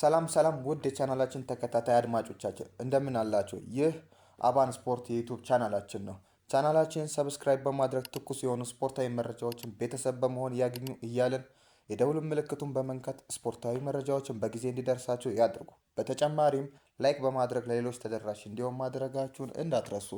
ሰላም ውድ የቻናላችን ተከታታይ አድማጮቻችን እንደምን አላችሁ? ይህ አባን ስፖርት የዩቲዩብ ቻናላችን ነው። ቻናላችንን ሰብስክራይብ በማድረግ ትኩስ የሆኑ ስፖርታዊ መረጃዎችን ቤተሰብ በመሆን ያግኙ እያልን የደውል ምልክቱን በመንካት ስፖርታዊ መረጃዎችን በጊዜ እንዲደርሳችሁ ያድርጉ። በተጨማሪም ላይክ በማድረግ ለሌሎች ተደራሽ እንዲሆን ማድረጋችሁን እንዳትረሱ።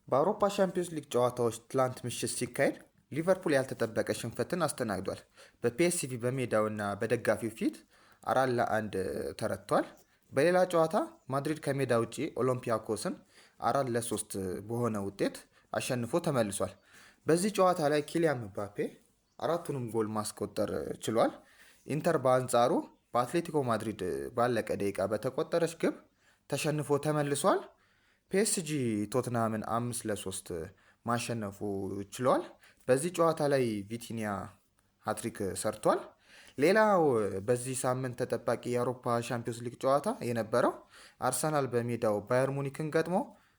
በአውሮፓ ሻምፒዮንስ ሊግ ጨዋታዎች ትላንት ምሽት ሲካሄድ ሊቨርፑል ያልተጠበቀ ሽንፈትን አስተናግዷል። በፒኤስቪ በሜዳውና በደጋፊው ፊት 4-1 ተረቷል። በሌላ ጨዋታ ማድሪድ ከሜዳ ውጪ ኦሎምፒያኮስን 4-3 በሆነ ውጤት አሸንፎ ተመልሷል። በዚህ ጨዋታ ላይ ኪሊያን ምባፔ አራቱንም ጎል ማስቆጠር ችሏል። ኢንተር በአንጻሩ በአትሌቲኮ ማድሪድ ባለቀ ደቂቃ በተቆጠረች ግብ ተሸንፎ ተመልሷል። ፒኤስጂ ቶትናምን 5-3 ማሸነፉ ችሏል። በዚህ ጨዋታ ላይ ቪቲኒያ ሃትሪክ ሰርቷል። ሌላው በዚህ ሳምንት ተጠባቂ የአውሮፓ ሻምፒዮንስ ሊግ ጨዋታ የነበረው አርሰናል በሜዳው ባየር ሙኒክን ገጥሞ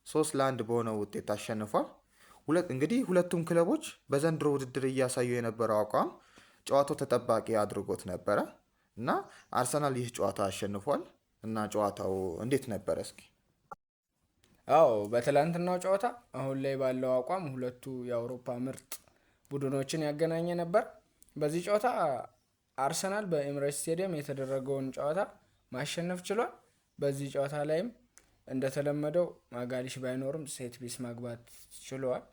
3-1 በሆነ ውጤት አሸንፏል። እንግዲህ ሁለቱም ክለቦች በዘንድሮ ውድድር እያሳዩ የነበረው አቋም ጨዋታው ተጠባቂ አድርጎት ነበረ እና አርሰናል ይህ ጨዋታ አሸንፏል። እና ጨዋታው እንዴት ነበረ እስኪ? አዎ በትላንትናው ጨዋታ አሁን ላይ ባለው አቋም ሁለቱ የአውሮፓ ምርጥ ቡድኖችን ያገናኘ ነበር። በዚህ ጨዋታ አርሰናል በኤምሬትስ ስቴዲየም የተደረገውን ጨዋታ ማሸነፍ ችሏል። በዚህ ጨዋታ ላይም እንደተለመደው ማጋሊሽ ባይኖርም ሴት ፒስ ማግባት ችሏል።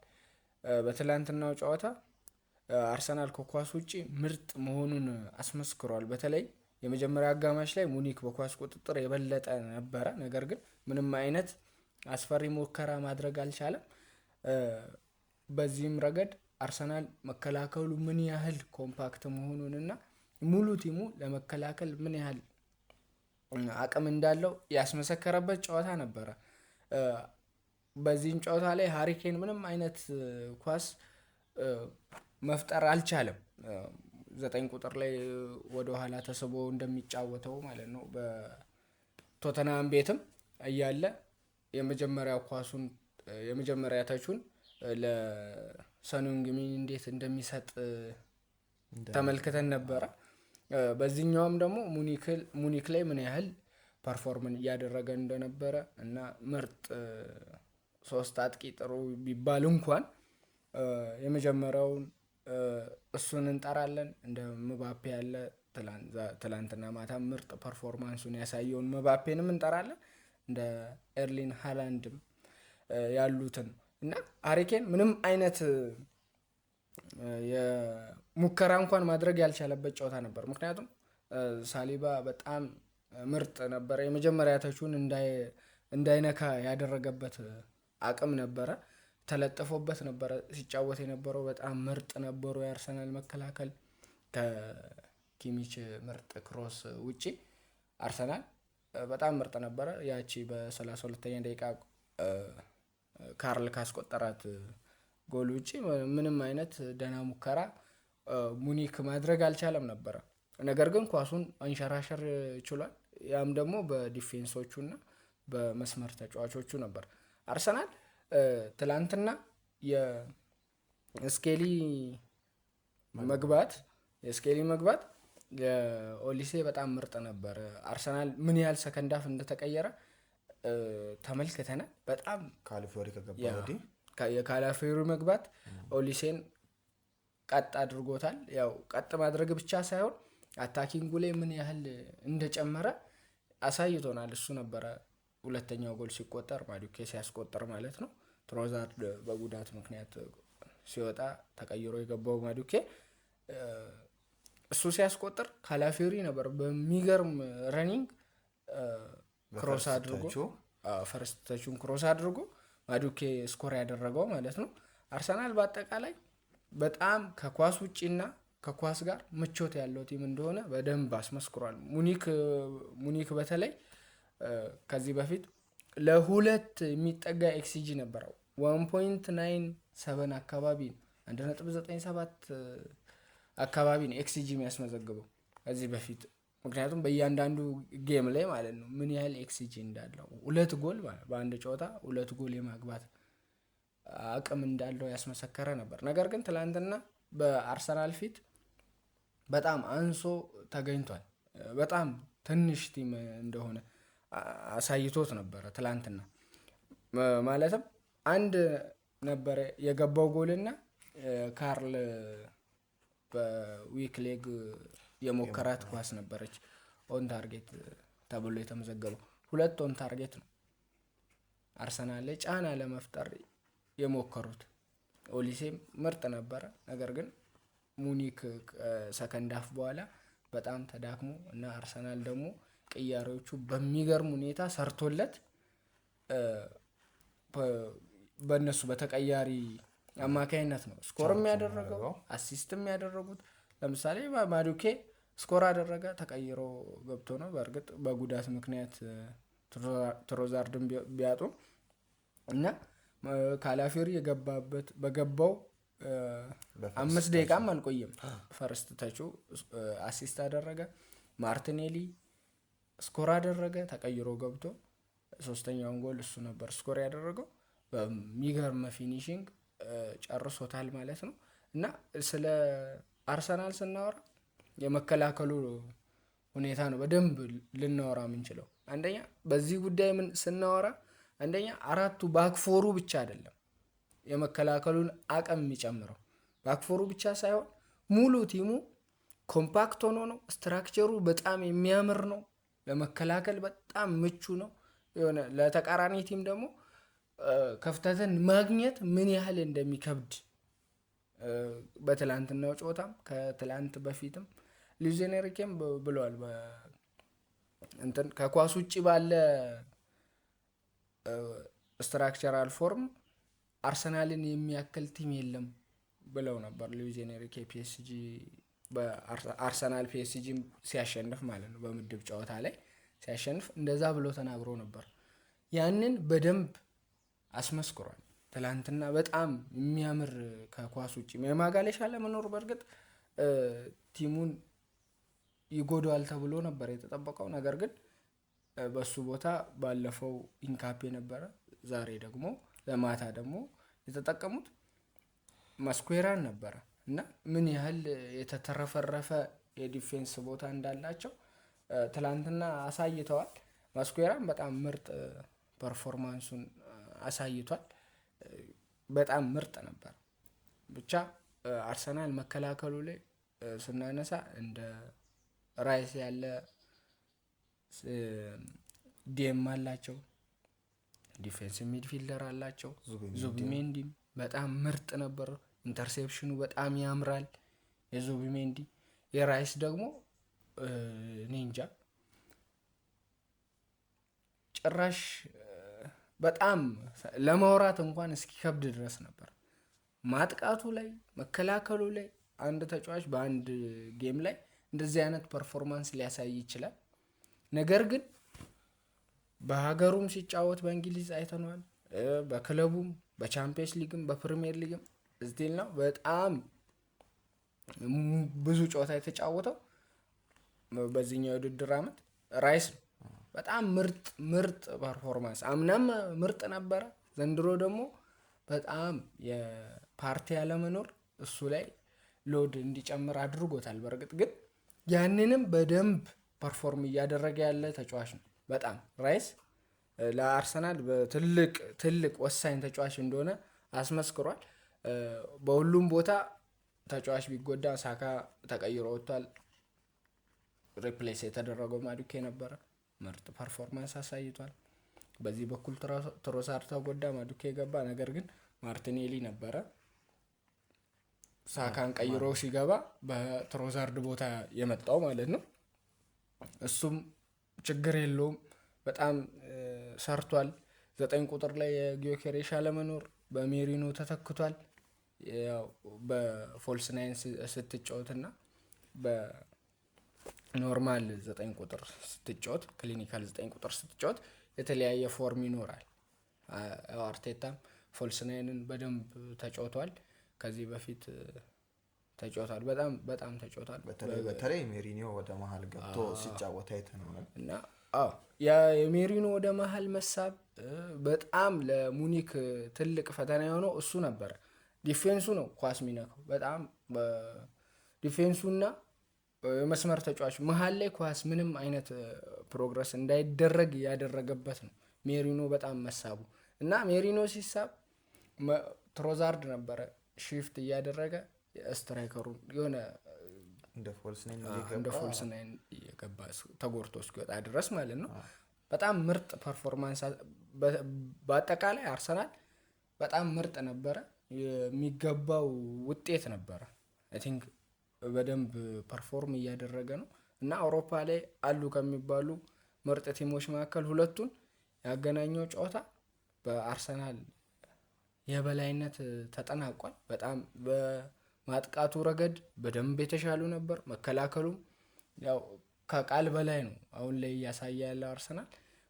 በትላንትናው ጨዋታ አርሰናል ከኳስ ውጪ ምርጥ መሆኑን አስመስክሯል። በተለይ የመጀመሪያ አጋማሽ ላይ ሙኒክ በኳስ ቁጥጥር የበለጠ ነበረ፣ ነገር ግን ምንም አይነት አስፈሪ ሙከራ ማድረግ አልቻለም። በዚህም ረገድ አርሰናል መከላከሉ ምን ያህል ኮምፓክት መሆኑንና ሙሉ ቲሙ ለመከላከል ምን ያህል አቅም እንዳለው ያስመሰከረበት ጨዋታ ነበረ። በዚህም ጨዋታ ላይ ሃሪኬን ምንም አይነት ኳስ መፍጠር አልቻለም። 9 ቁጥር ላይ ወደ ኋላ ተስቦ እንደሚጫወተው ማለት ነው። በቶተናም ቤትም እያለ የመጀመሪያ ተቹን ለሰኑንግሚን እንዴት እንደሚሰጥ ተመልክተን ነበረ። በዚህኛውም ደግሞ ሙኒክ ላይ ምን ያህል ፐርፎርመንስ እያደረገ እንደነበረ እና ምርጥ 3 አጥቂ ጥሩ ቢባል እንኳን የመጀመሪያውን እሱን እንጠራለን። እንደ ምባፔ ያለ ትላንትና ማታ ምርጥ ፐርፎርማንሱን ያሳየውን ምባፔንም እንጠራለን። እንደ ኤርሊን ሃላንድም ያሉትን እና ሃሪኬን ምንም አይነት የሙከራ እንኳን ማድረግ ያልቻለበት ጨዋታ ነበር። ምክንያቱም ሳሊባ በጣም ምርጥ ነበረ። የመጀመሪያ ተቹን እንዳይነካ ያደረገበት አቅም ነበረ። ተለጥፎበት ነበረ ሲጫወት የነበረው። በጣም ምርጥ ነበሩ የአርሰናል መከላከል። ከኪሚች ምርጥ ክሮስ ውጪ አርሰናል በጣም ምርጥ ነበረ። ያቺ በ32ኛ ደቂቃ ካርል ካስቆጠራት ጎል ውጪ ምንም አይነት ደህና ሙከራ ሙኒክ ማድረግ አልቻለም ነበረ። ነገር ግን ኳሱን አንሸራሸር ችሏል። ያም ደግሞ በዲፌንሶቹና በመስመር ተጫዋቾቹ ነበር። አርሰናል ትላንትና የስኬሊ መግባት የኦሊሴ በጣም ምርጥ ነበር። አርሰናል ምን ያህል ሰከንድ አፍ እንደተቀየረ ተመልክተናል። በጣም የካላፊዮሪ መግባት ኦሊሴን ቀጥ አድርጎታል። ያው ቀጥ ማድረግ ብቻ ሳይሆን አታኪንጉ ላይ ምን ያህል እንደጨመረ አሳይቶናል። እሱ ነበረ ሁለተኛው ጎል ሲቆጠር ማዱኬ ሲያስቆጠር ማለት ነው። ትሮዛርድ በጉዳት ምክንያት ሲወጣ ተቀይሮ የገባው ማዱኬ እሱ ሲያስቆጥር ካላፊዮሪ ነበር በሚገርም ረኒንግ ክሮስ አድርጎ ፈርስት ተቹን ክሮስ አድርጎ ማዱኬ ስኮር ያደረገው ማለት ነው። አርሰናል በአጠቃላይ በጣም ከኳስ ውጪና ከኳስ ጋር ምቾት ያለው ቲም እንደሆነ በደንብ አስመስክሯል። ሙኒክ በተለይ ከዚህ በፊት ለሁለት የሚጠጋ ኤክስጂ ነበረው። 1.97 አካባቢ 1.97 አካባቢ ነው ኤክስጂ የሚያስመዘግበው ከዚህ በፊት። ምክንያቱም በእያንዳንዱ ጌም ላይ ማለት ነው ምን ያህል ኤክስጂ እንዳለው 2 ጎል በአንድ ጨዋታ 2 ጎል የማግባት አቅም እንዳለው ያስመሰከረ ነበር። ነገር ግን ትላንትና በአርሰናል ፊት በጣም አንሶ ተገኝቷል። በጣም ትንሽ ቲም እንደሆነ አሳይቶት ነበረ ትላንትና። ማለትም አንድ ነበረ የገባው ጎልና ካርል በዊክ ሌግ የሞከራት ኳስ ነበረች ኦን ታርጌት ተብሎ የተመዘገበው። 2 ኦን ታርጌት ነው አርሰናል ላይ ጫና ለመፍጠር የሞከሩት። ኦሊሴም ምርጥ ነበረ፣ ነገር ግን ሙኒክ ሰከንድ ሃፍ በኋላ በጣም ተዳክሞ እና አርሰናል ደግሞ ቅያሬዎቹ በሚገርም ሁኔታ ሰርቶለት በእነሱ በተቀያሪ አማካይነት ነው ስኮርም ያደረገው አሲስትም ያደረጉት። ለምሳሌ ማዱኬ ስኮር አደረገ፣ ተቀይሮ ገብቶ ነው። በእርግጥ በጉዳት ምክንያት ትሮዛርድን ቢያጡ እና ካላፊዮሪ በገባው 5 ደቂቃም አልቆየም ፈርስት ተቹ አሲስት አደረገ። ማርቲኔሊ ስኮር አደረገ፣ ተቀይሮ ገብቶ 3ኛውን ጎል እሱ ነበር ስኮር ያደረገው። በሚገርም ፊኒሺንግ ጨርሶታል ማለት ነው። እና ስለ አርሰናል ስናወራ የመከላከሉ ሁኔታ ነው በደንብ ልናወራ የምንችለው። አንደኛ በዚህ ጉዳይ ምን ስናወራ አንደኛ 4ቱ ባክፎሩ ብቻ አይደለም የመከላከሉን አቅም የሚጨምረው። ባክፎሩ ብቻ ሳይሆን ሙሉ ቲሙ ኮምፓክት ሆኖ ነው። ስትራክቸሩ በጣም የሚያምር ነው። ለመከላከል በጣም ምቹ ነው። የሆነ ለተቃራኒ ቲም ደግሞ ክፍተትን ማግኘት ምን ያህል እንደሚከብድ በትላንትናው ጨዋታም ከትላንት በፊትም ሉዊስ ኤንሪኬም ብለዋል። እንትን ከኳስ ውጭ ባለ ስትራክቸራል ፎርም አርሰናልን የሚያክል ቲም የለም ብለው ነበር ሉዊስ ኤንሪኬ ፒኤስጂ በአርሰናል ፒኤስጂ ሲያሸንፍ ማለት ነው። በምድብ ጨዋታ ላይ ሲያሸንፍ እንደዛ ብሎ ተናግሮ ነበር። ያንን በደንብ አስመስክሯል። ትላንትና በጣም የሚያምር ከኳስ ውጭ የማጋለሻ ለመኖር በእርግጥ ቲሙን ይጎዳዋል ተብሎ ነበር የተጠበቀው። ነገር ግን በሱ ቦታ ባለፈው ኢንካፔ ነበረ። ዛሬ ደግሞ ለማታ ደግሞ የተጠቀሙት ማስኩዌራን ነበረ እና ምን ያህል የተተረፈረፈ የዲፌንስ ቦታ እንዳላቸው ትላንትና አሳይተዋል። ማስኩዌራን በጣም ምርጥ ፐርፎርማንሱን አሳይቷል። በጣም ምርጥ ነበር። ብቻ አርሰናል መከላከሉ ላይ ስናነሳ እንደ ራይስ ያለ ዲኤም አላቸው፣ ዲፌንሲቭ ሚድፊልደር አላቸው። ዙቢሜንዲ በጣም ምርጥ ነበር። ኢንተርሴፕሽኑ በጣም ያምራል የዙቢሜንዲ። የራይስ ደግሞ ኒንጃ ጭራሽ በጣም ለማውራት እንኳን እስኪከብድ ድረስ ነበር። ማጥቃቱ ላይ መከላከሉ ላይ አንድ ተጫዋች በአንድ ጌም ላይ እንደዚህ አይነት ፐርፎርማንስ ሊያሳይ ይችላል። ነገር ግን በሀገሩም ሲጫወት በእንግሊዝ አይተነዋል። በክለቡም በቻምፒየንስ ሊግም በፕሪሚየር ሊግም ስቲል ነው በጣም ብዙ ጨዋታ የተጫወተው በዚህኛው የውድድር ዓመት ራይስ በጣም ምርጥ ፐርፎርማንስ። አምናም ምርጥ ነበረ። ዘንድሮ ደግሞ በጣም የፓርቲ ያለመኖር እሱ ላይ ሎድ እንዲጨምር አድርጎታል። በእርግጥ ግን ያንንም በደንብ ፐርፎርም እያደረገ ያለ ተጫዋች ነው። በጣም ራይስ ለአርሰናል በትልቅ ወሳኝ ተጫዋች እንደሆነ አስመስክሯል። በሁሉም ቦታ ተጫዋች ቢጎዳ ሳካ ተቀይሮ ወጥቷል። ሪፕሌስ የተደረገው ማዱኬ ነበረ። ምርጥ ፐርፎርማንስ አሳይቷል። በዚህ በኩል ትሮሳርድ ተጎዳ፣ ማዱኬ ገባ። ነገር ግን ማርቲኔሊ ነበረ ሳካን ቀይሮ ሲገባ በትሮሳርድ ቦታ የመጣው ማለት ነው። እሱም ችግር የለውም በጣም ሰርቷል። 9 ቁጥር ላይ የጊዮኬሬሽ አለመኖር በሜሪኖ ተተክቷል። ያው በፎልስ ናይን ስትጫወትና በኖርማል 9 ቁጥር ስትጫወት ክሊኒካል 9 ቁጥር ስትጫወት የተለያየ ፎርም ይኖራል። አርቴታም ፎልስ ናይንን በደንብ ተጫውቷል። ከዚህ በፊት ተጫውቷል። በጣም ተጫውቷል። በተለይ ሜሪኖ ወደ መሀል ገብቶ ሲጫወት አይተናል እና የሜሪኖ ወደ መሀል መሳብ በጣም ለሙኒክ ትልቅ ፈተና የሆነው እሱ ነበር። ዲፌንሱ ነው ኳስ ሚነካው በጣም ዲፌንሱና መስመር ተጫዋች መሀል ላይ ኳስ ምንም አይነት ፕሮግረስ እንዳይደረግ ያደረገበት ነው ሜሪኖ በጣም መሳቡ እና ሜሪኖ ሲሳብ ትሮዛርድ ነበረ ሺፍት እያደረገ ስትራይከሩ የሆነ እንደ ፎልስ ናይን እየገባ ተጎርቶ እስኪወጣ ድረስ ማለት ነው። በጣም ምርጥ ፐርፎርማንስ በአጠቃላይ አርሰናል በጣም ምርጥ ነበረ። የሚገባው ውጤት ነበረ። አይ ቲንክ በደንብ ፐርፎርም እያደረገ ነው እና አውሮፓ ላይ አሉ ከሚባሉ ምርጥ ቲሞች መካከል ሁለቱን ያገናኘው ጨዋታ በአርሰናል የበላይነት ተጠናቋል። በጣም በማጥቃቱ ረገድ በደንብ የተሻሉ ነበር። መከላከሉም ያው ከቃል በላይ ነው አሁን ላይ እያሳየ ያለው አርሰናል።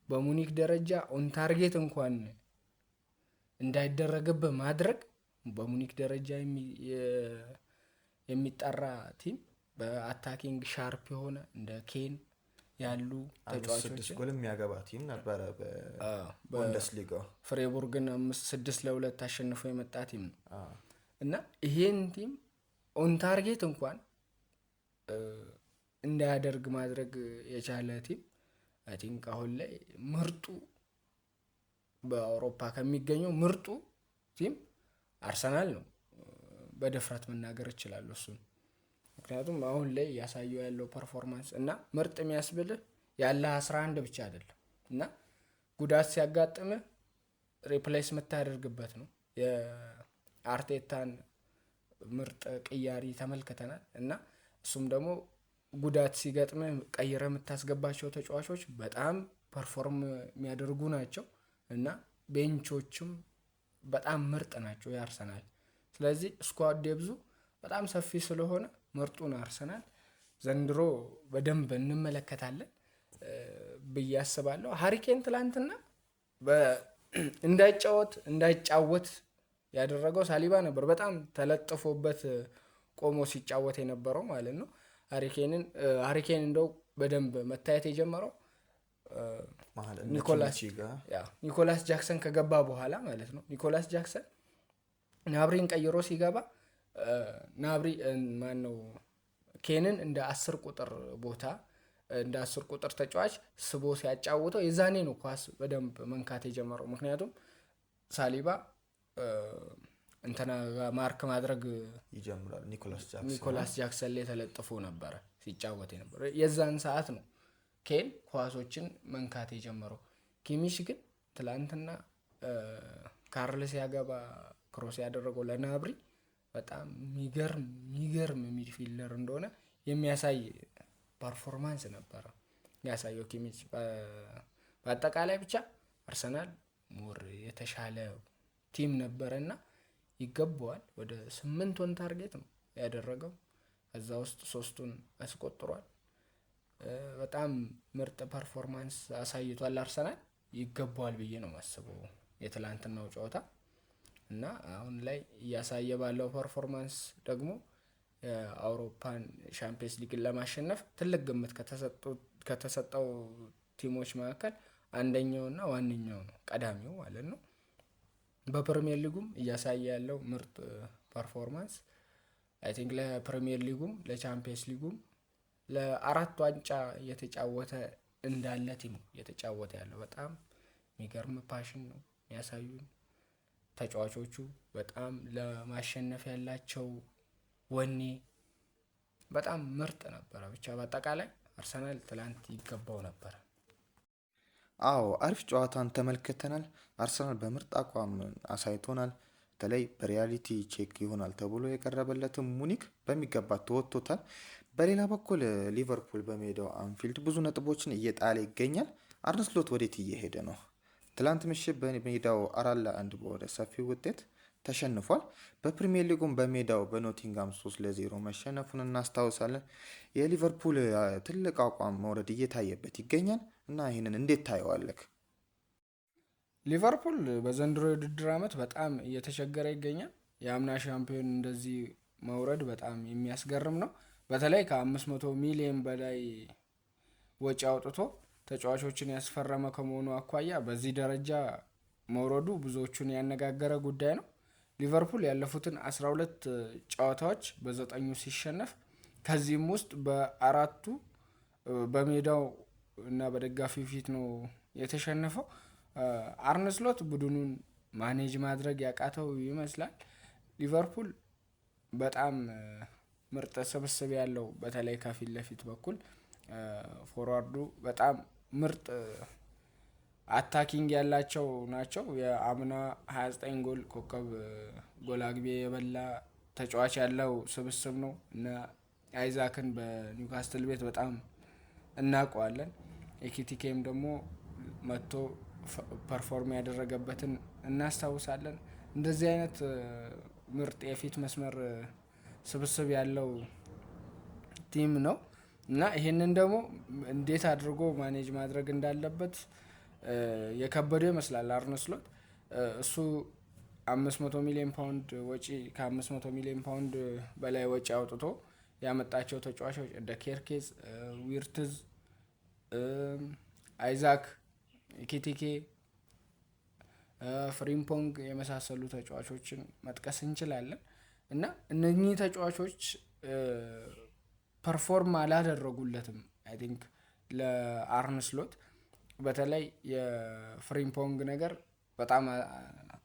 በሙኒክ ደረጃ ኦን ታርጌት እንኳን እንዳይደረግብህ ማድረግ በሙኒክ ደረጃ የሚጠራ ቲም በአታኪንግ ሻርፕ የሆነ እንደ ኬን ያሉ ተጫዋቾች 6 ጎል የሚያገባ ቲም ነበረ በቡንደስሊጋ። ፍሬቡርግን 6-2 አሸንፎ የመጣ ቲም ነው እና ይሄን ቲም ኦን ታርጌት እንኳን እንዳያደርግ ማድረግ የቻለ ቲም አይ ቲንክ አሁን ላይ ምርጡ በአውሮፓ ከሚገኘው ምርጡ ቲም አርሰናል ነው በድፍረት መናገር እችላለሁ እሱን። ምክንያቱም አሁን ላይ ያሳየው ያለው ፐርፎርማንስ እና ምርጥ የሚያስብልህ ያለ 11 ብቻ አይደለም እና ጉዳት ሲያጋጥምህ ሪፕሌስ የምታደርግበት ነው። የአርቴታን ምርጥ ቅያሪ ተመልክተናል እና እሱም ደግሞ ጉዳት ሲገጥምህ ቀይረህ የምታስገባቸው ተጫዋቾች በጣም ፐርፎርም የሚያደርጉ ናቸው እና ቤንቾችም በጣም ምርጥ ናቸው የአርሰናል። ስለዚህ ስኳድ ዴብዙ በጣም ሰፊ ስለሆነ ምርጡን አርሰናል ዘንድሮ በደንብ እንመለከታለን ብዬ አስባለሁ። ሃሪኬን ትላንትና እንዳይጫወት ያደረገው ሳሊባ ነበር። በጣም ተለጥፎበት ቆሞ ሲጫወት የነበረው ማለት ነው። ሃሪኬን እንደው በደንብ መታየት የጀመረው ኒኮላስ ጃክሰን ከገባ በኋላ ማለት ነው። ኒኮላስ ጃክሰን ናብሪን ቀይሮ ሲገባ ናብሪ ማነው ኬንን እንደ 10 ቁጥር ቦታ እንደ 10 ቁጥር ተጫዋች ስቦ ሲያጫውተው የዛኔ ነው ኳስ በደንብ መንካት የጀመረው። ምክንያቱም ሳሊባ እንትና ማርክ ማድረግ ይጀምራል። ኒኮላስ ጃክሰን ላይ ተለጥፎ ነበረ ሲጫወት ነበር። የዛን ሰዓት ነው ኬን ኳሶችን መንካት የጀመረው። ኪሚሽ ግን ትላንትና ካርልስ ያገባ ክሮስ ያደረገው ለናብሪ በጣም የሚገርም ሚድፊልደር እንደሆነ የሚያሳይ ፐርፎርማንስ ነበረ ያሳየው ኪሚች። በአጠቃላይ ብቻ አርሰናል ሞር የተሻለ ቲም ነበረና ይገባዋል። ወደ 8 ኦን ታርጌት ነው ያደረገው፣ ከዛ ውስጥ 3ቱን አስቆጥሯል። በጣም ምርጥ ፐርፎርማንስ አሳይቷል አርሰናል። ይገባዋል ብዬ ነው ማስበው የትላንትናው ጨዋታ እና አሁን ላይ እያሳየ ባለው ፐርፎርማንስ ደግሞ የአውሮፓን ሻምፒየንስ ሊግን ለማሸነፍ ትልቅ ግምት ከተሰጠው ቲሞች መካከል አንደኛውና ዋነኛው ነው፣ ቀዳሚው ማለት ነው። በፕሪሚየር ሊጉም እያሳየ ያለው ምርጥ ፐርፎርማንስ አይ ቲንክ ለፕሪሚየር ሊጉም ለቻምፒየንስ ሊጉም ለ4 ዋንጫ እየተጫወተ እንዳለ ቲም እየተጫወተ ያለው በጣም የሚገርም ፓሽን ነው የሚያሳዩን ተጫዋቾቹ። በጣም ለማሸነፍ ያላቸው ወኔ በጣም ምርጥ ነበረ። ብቻ በአጠቃላይ አርሰናል ትላንት ይገባው ነበር። አዎ አሪፍ ጨዋታን ተመልክተናል። አርሰናል በምርጥ አቋም አሳይቶናል። በተለይ በሪያሊቲ ቼክ ይሆናል ተብሎ የቀረበለትን ሙኒክ በሚገባ ተወጥቶታል። በሌላ በኩል ሊቨርፑል በሜዳው አንፊልድ ብዙ ነጥቦችን እየጣለ ይገኛል። አርነ ስሎት ወዴት እየሄደ ነው? ትላንት ምሽት በሜዳው 4-1 በሆነ ሰፊ ውጤት ተሸንፏል። በፕሪሚየር ሊጉም በሜዳው በኖቲንጋም 3-0 መሸነፉን እናስታውሳለን። የሊቨርፑል ትልቅ አቋም መውረድ እየታየበት ይገኛል እና ይህንን እንዴት ታየዋለክ? ሊቨርፑል በዘንድሮ የውድድር ዓመት በጣም እየተቸገረ ይገኛል። የአምና ሻምፒዮን እንደዚህ መውረድ በጣም የሚያስገርም ነው። በተለይ ከ500 ሚሊዮን በላይ ወጪ አውጥቶ ተጫዋቾችን ያስፈረመ ከመሆኑ አኳያ በዚህ ደረጃ መውረዱ ብዙዎቹን ያነጋገረ ጉዳይ ነው። ሊቨርፑል ያለፉትን 12 ጨዋታዎች በ9 ሲሸነፍ ከዚህም ውስጥ በአራቱ በሜዳው እና በደጋፊው ፊት ነው የተሸነፈው። አርነ ስሎት ቡድኑን ማኔጅ ማድረግ ያቃተው ይመስላል። ሊቨርፑል በጣም ምርጥ ስብስብ ያለው በተለይ ከፊት ለፊት በኩል ፎርዋርዱ በጣም ምርጥ አታኪንግ ያላቸው ናቸው። የአምና 29 ጎል ኮከብ ጎል አግቢ የበላ ተጫዋች ያለው ስብስብ ነው እና አይዛክን በኒውካስትል ቤት በጣም እናውቀዋለን። ኤኪቲኬም ደግሞ መጥቶ ፐርፎርም ያደረገበትን እናስታውሳለን። እንደዚህ አይነት ምርጥ የፊት መስመር ስብስብ ያለው ቲም ነው እና ይሄንን ደግሞ እንዴት አድርጎ ማኔጅ ማድረግ እንዳለበት የከበደው ይመስላል አርነ ስሎት። እሱ 500 ሚሊዮን ፓውንድ ወጪ ከ500 ሚሊዮን ፓውንድ በላይ ወጪ አውጥቶ ያመጣቸው ተጫዋቾች እንደ ኬርኬዝ፣ ዊርትዝ፣ አይዛክ፣ ኪቲኬ፣ ፍሪምፖንግ የመሳሰሉ ተጫዋቾችን መጥቀስ እንችላለን እና እነኚህ ተጫዋቾች ፐርፎርም አላደረጉለትም። አይ ቲንክ ለአርነ ስሎት በተለይ የፍሪምፖንግ ነገር በጣም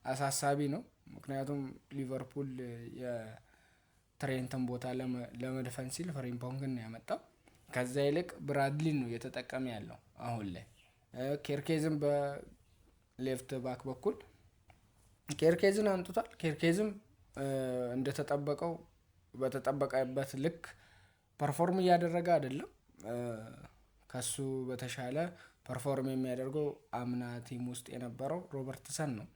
አሳሳቢ ነው። ምክንያቱም ሊቨርፑል የትሬንትን ቦታ ለመድፈን ሲል ፍሪምፖንግን ነው ያመጣው። ከዛ ይልቅ ብራድሊን ነው እየተጠቀመ ያለው አሁን ላይ። ኬርኬዝም በሌፍት ባክ በኩል ኬርኬዝን አምጥቷል። ኬርኬዝም እንደተጠበቀው በተጠበቀበት ልክ ፐርፎርም እያደረገ አይደለም። ከሱ በተሻለ ፐርፎርም የሚያደርገው አምና ቲም ውስጥ የነበረው ሮበርትሰን ነው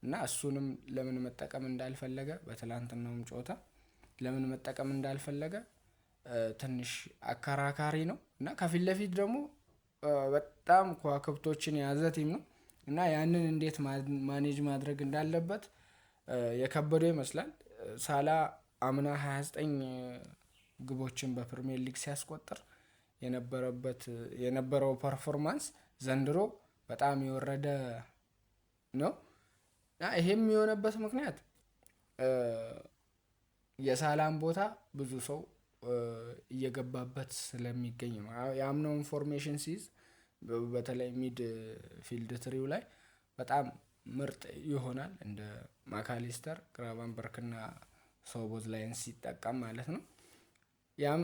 እና እሱንም ለምን መጠቀም እንዳልፈለገ በትላንትናውም ጨዋታ ለምን መጠቀም እንዳልፈለገ ትንሽ አከራካሪ ነው እና ከፊት ለፊት ደግሞ በጣም ከዋክብቶችን የያዘ ቲም ነው እና ያንን እንዴት ማኔጅ ማድረግ እንዳለበት የከበደው ይመስላል። ሳላ አምና 29 ግቦችን በፕሪሚየር ሊግ ሲያስቆጥር የነበረው ፐርፎርማንስ ዘንድሮ በጣም የወረደ ነው። ይሄም የሆነበት ምክንያት የሳላን ቦታ ብዙ ሰው እየገባበት ስለሚገኝ ነው። የአምናውን ፎርሜሽን ሲይዝ በተለይ ሚድ ፊልድ ትሪው ላይ በጣም ምርጥ ይሆናል እንደ ማካሊስተር፣ ግራቨንበርክና ሶቦዝ ላይን ሲጠቀም ማለት ነው። ያም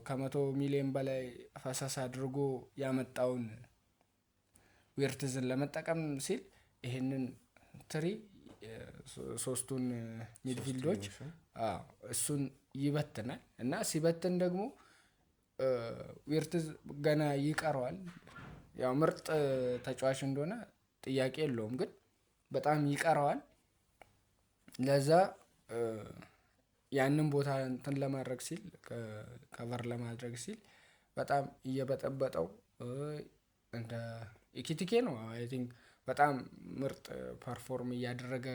ከ100 ሚሊዮን በላይ ፈሰስ አድርጎ ያመጣውን ዊርትዝን ለመጠቀም ሲል ይህንን ትሪ ሶስቱን ሚድፊልዶች እሱን ይበትናል እና ሲበትን ደግሞ ዊርትዝ ገና ይቀረዋል። ያው ምርጥ ተጫዋች እንደሆነ ጥያቄ የለውም፣ ግን በጣም ይቀረዋል። ለዛ ያንን ቦታ እንትን ለማድረግ ሲል ከቨር ለማድረግ ሲል በጣም እየበጠበጠው እንደ ኢኪቲኬ ነው። አይ ቲንክ በጣም ምርጥ ፐርፎርም እያደረገ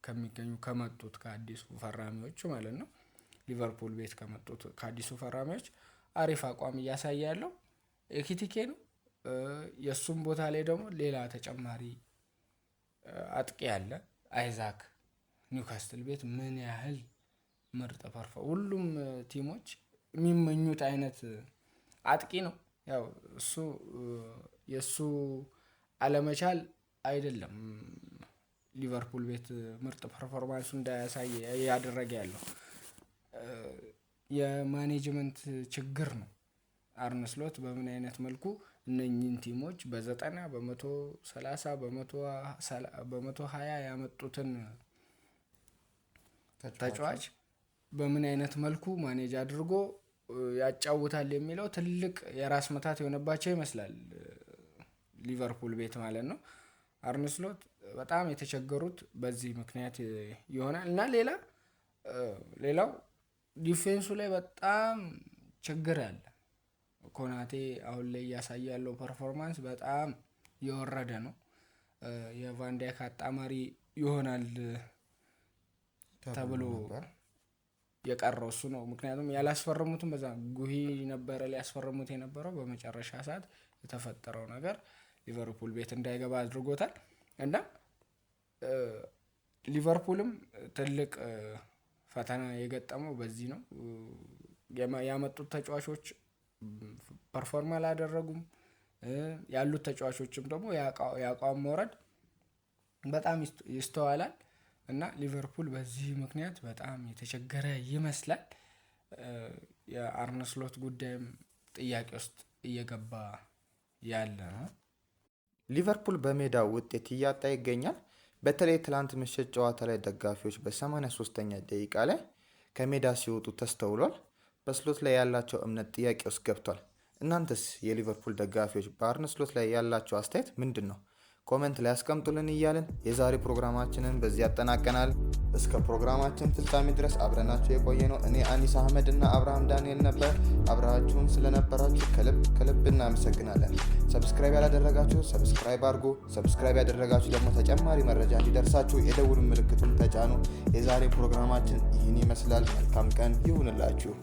ከሚገኙ ከመጡት ከአዲሱ ፈራሚዎች ማለት ነው፣ ሊቨርፑል ቤት ከመጡት ከአዲሱ ፈራሚዎች አሪፍ አቋም እያሳየ ያለው ኢኪቲኬ ነው። የእሱም ቦታ ላይ ደግሞ ሌላ ተጨማሪ አጥቂ ያለ አይዛክ ኒውካስትል ቤት ምን ያህል ምርጥ ሁሉም ቲሞች የሚመኙት አይነት አጥቂ ነው። ያው እሱ የእሱ አለመቻል አይደለም ሊቨርፑል ቤት ምርጥ ፐርፎርማንሱ እንዳያሳይ ያደረገ ያለው የማኔጅመንት ችግር ነው። አርነ ስሎት በምን አይነት መልኩ እነኚህን ቲሞች በ90 በ130 በ120 ያመጡትን ተጫዋች በምን አይነት መልኩ ማኔጅ አድርጎ ያጫውታል የሚለው ትልቅ የራስ መታት የሆነባቸው ይመስላል ሊቨርፑል ቤት ማለት ነው። አርነ ስሎት በጣም የተቸገሩት በዚህ ምክንያት ይሆናል እና ሌላው ዲፌንሱ ላይ በጣም ችግር አለ። ኮናቴ አሁን ላይ እያሳየ ያለው ፐርፎርማንስ በጣም የወረደ ነው። የቫንዳይክ አጣማሪ ይሆናል ተብሎ የቀረው እሱ ነው። ምክንያቱም ያላስፈረሙትም በዛ ጉሂ ነበረ ሊያስፈርሙት የነበረው፣ በመጨረሻ ሰዓት የተፈጠረው ነገር ሊቨርፑል ቤት እንዳይገባ አድርጎታል እና ሊቨርፑልም ትልቅ ፈተና የገጠመው በዚህ ነው። ያመጡት ተጫዋቾች ፐርፎርም አላደረጉም። ያሉት ተጫዋቾችም ደግሞ የአቋም መውረድ በጣም ይስተዋላል እና ሊቨርፑል በዚህ ምክንያት በጣም የተቸገረ ይመስላል። የአርነ ስሎት ጉዳይም ጥያቄ ውስጥ እየገባ ያለ ነው። ሊቨርፑል በሜዳው ውጤት እያጣ ይገኛል። በተለይ ትላንት ምሽት ጨዋታ ላይ ደጋፊዎች በ83ኛ ደቂቃ ላይ ከሜዳ ሲወጡ ተስተውሏል። በስሎት ላይ ያላቸው እምነት ጥያቄ ውስጥ ገብቷል። እናንተስ የሊቨርፑል ደጋፊዎች በአርነ ስሎት ላይ ያላቸው አስተያየት ምንድን ነው? ኮሜንት ላይ አስቀምጡልን እያልን የዛሬ ፕሮግራማችንን በዚህ ያጠናቀናል። እስከ ፕሮግራማችን ፍጻሜ ድረስ አብረናችሁ የቆየ ነው እኔ አኒስ አህመድ እና አብርሃም ዳንኤል ነበር። አብራችሁን ስለነበራችሁ ከልብ እናመሰግናለን። ሰብስክራይብ ያላደረጋችሁ ሰብስክራይብ አድርጉ። ሰብስክራይብ ያደረጋችሁ ደግሞ ተጨማሪ መረጃ እንዲደርሳችሁ የደውል ምልክቱን ተጫኑ። የዛሬ ፕሮግራማችን ይህን ይመስላል። መልካም ቀን ይሁንላችሁ።